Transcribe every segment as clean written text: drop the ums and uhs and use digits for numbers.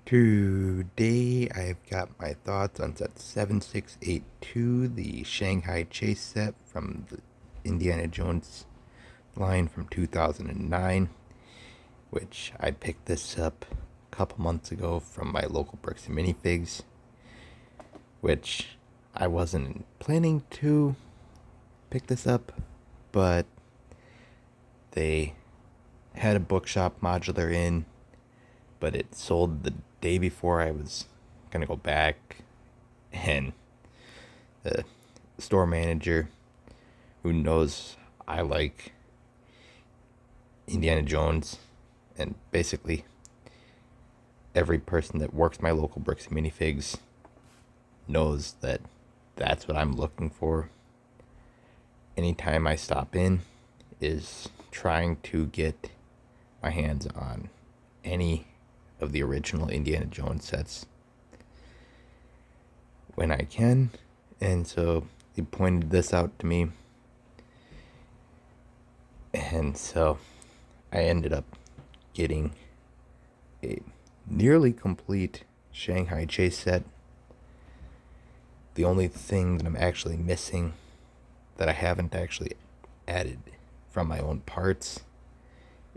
Today I've got my thoughts on set 7682, the Shanghai Chase set from the Indiana Jones line from 2009, which I picked this up a couple months ago from my local Bricks and Minifigs, which I wasn't planning to pick this up, but they had a bookshop modular in, but it sold the day before I was gonna go back, and the store manager, who knows I like Indiana Jones, and basically every person that works my local Bricks and Minifigs knows that that's what I'm looking for anytime I stop in, is trying to get my hands on any of the original Indiana Jones sets when I can. And so he pointed this out to me, and so I ended up getting a nearly complete Shanghai Chase set. The only thing that I'm actually missing, that I haven't actually added from my own parts,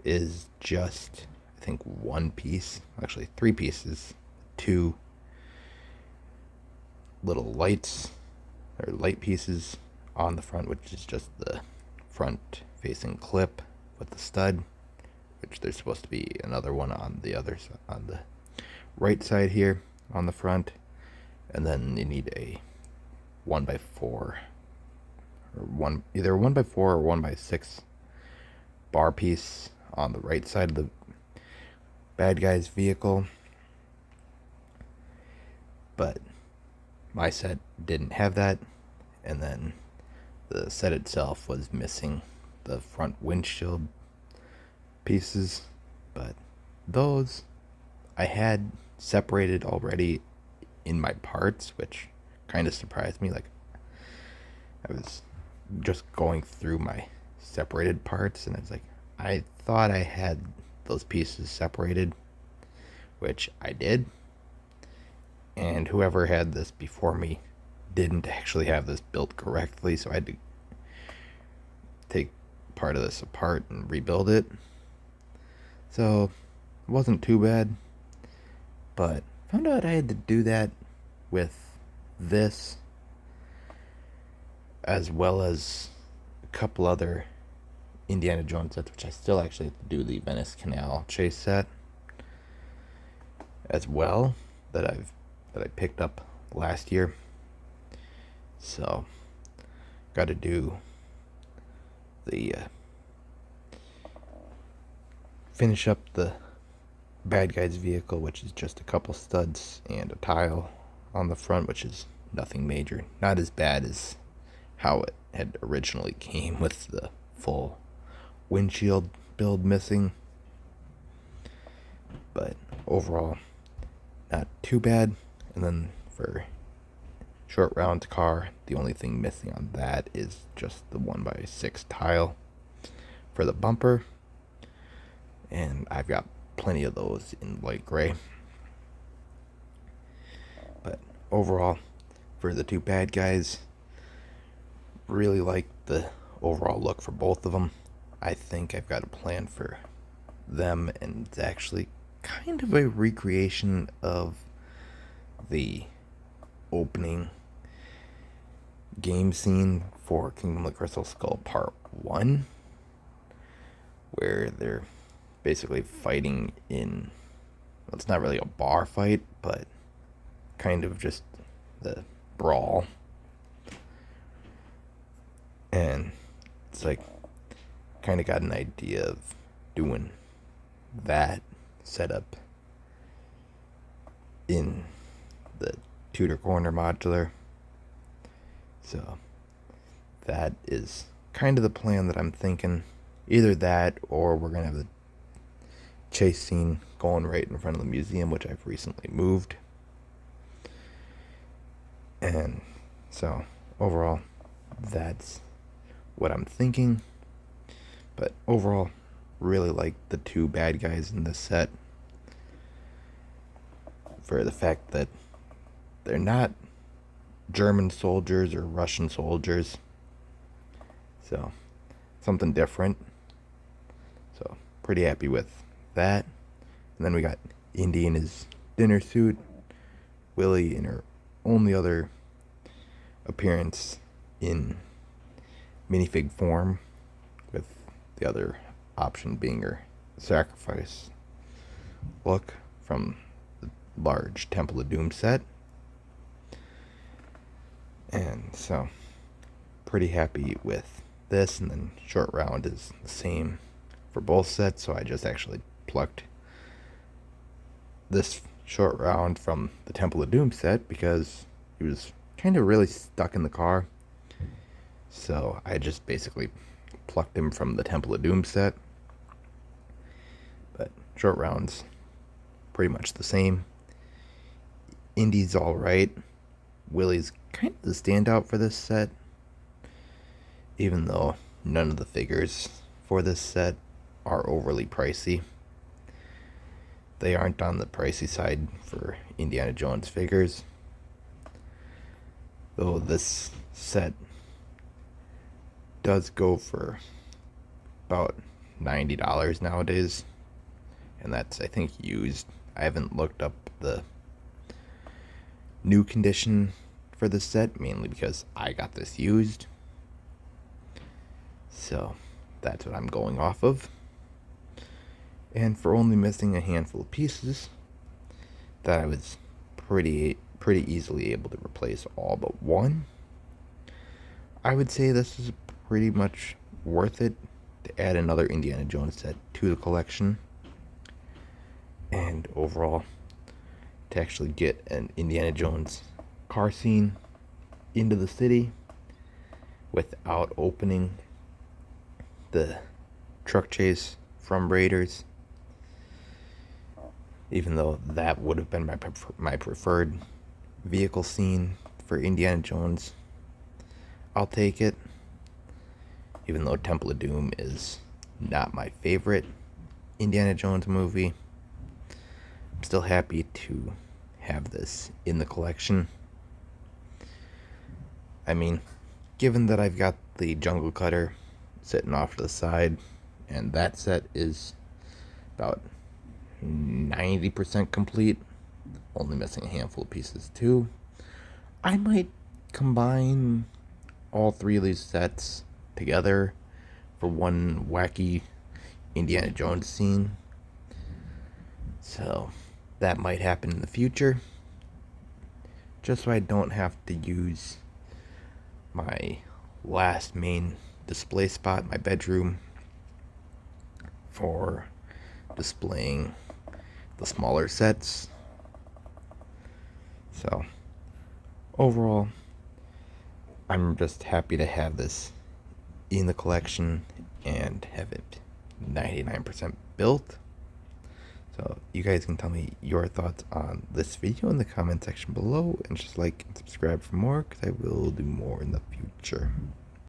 is just, I think, one piece, actually three pieces, two little lights or light pieces on the front, which is just the front facing clip with the stud, which there's supposed to be another one on the other side, on the right side here on the front. And then you need a 1x4 or either 1x4 or 1x6 bar piece on the right side of the bad guy's vehicle. But my set didn't have that, and then the set itself was missing the front windshield pieces, but those I had separated already in my parts, which kind of surprised me. Like, I was just going through my separated parts, and I was like, I thought I had those pieces separated, which I did. And whoever had this before me didn't actually have this built correctly, so I had to take part of this apart and rebuild it. So it wasn't too bad, but found out I had to do that with this, as well as a couple other Indiana Jones sets, which I still actually have to do the Venice Canal Chase set as well, that I picked up last year. So got to do the finish up the bad guy's vehicle, which is just a couple studs and a tile on the front, which is nothing major, not as bad as how it had originally came with the full windshield build missing, but overall not too bad. And then for short round car, the only thing missing on that is just the 1x6 tile for the bumper, and I've got plenty of those in light gray. But overall, for the two bad guys, really like the overall look for both of them. I think I've got a plan for them, and it's actually kind of a recreation of the opening game scene for Kingdom of the Crystal Skull Part 1, where they're basically fighting in, well, it's not really a bar fight, but kind of just the brawl. And it's like, kind of got an idea of doing that setup in the Tudor Corner modular. So that is kind of the plan that I'm thinking. Either that, or we're going to have the chase scene going right in front of the museum, which I've recently moved. And so overall, that's what I'm thinking. But overall, really like the two bad guys in this set. for the fact that they're not German soldiers or Russian soldiers. So, something different. So, pretty happy with that. And then we got Indy in his dinner suit, Willie in her only other appearance in minifig form, with the other option being her sacrifice look from the large Temple of Doom set. And so, pretty happy with this. And then Short Round is the same for both sets, so I just actually plucked this Short Round from the Temple of Doom set because he was kind of really stuck in the car. So I just basically plucked him from the Temple of Doom set. But Short Round's pretty much the same. Indy's alright. Willie's kind of the standout for this set, even though none of the figures for this set are overly pricey. They aren't on the pricey side for Indiana Jones figures, though this set does go for about $90 nowadays, and that's, I think, used. I haven't looked up the new condition for this set, mainly because I got this used, so that's what I'm going off of. And for only missing a handful of pieces that I was pretty easily able to replace all but one, I would say this is pretty much worth it to add another Indiana Jones set to the collection. And overall, to actually get an Indiana Jones car scene into the city without opening the truck chase from Raiders, even though that would have been my preferred vehicle scene for Indiana Jones, I'll take it. Even though Temple of Doom is not my favorite Indiana Jones movie, I'm still happy to have this in the collection. I mean, given that I've got the Jungle Cutter sitting off to the side, and that set is about 90% complete, only missing a handful of pieces too, I might combine all three of these sets together for one wacky Indiana Jones scene. So that might happen in the future, just so I don't have to use my last main display spot in my bedroom for displaying the smaller sets. So overall, I'm just happy to have this in the collection and have it 99% built. So you guys can tell me your thoughts on this video in the comment section below, and just like and subscribe for more, because I will do more in the future.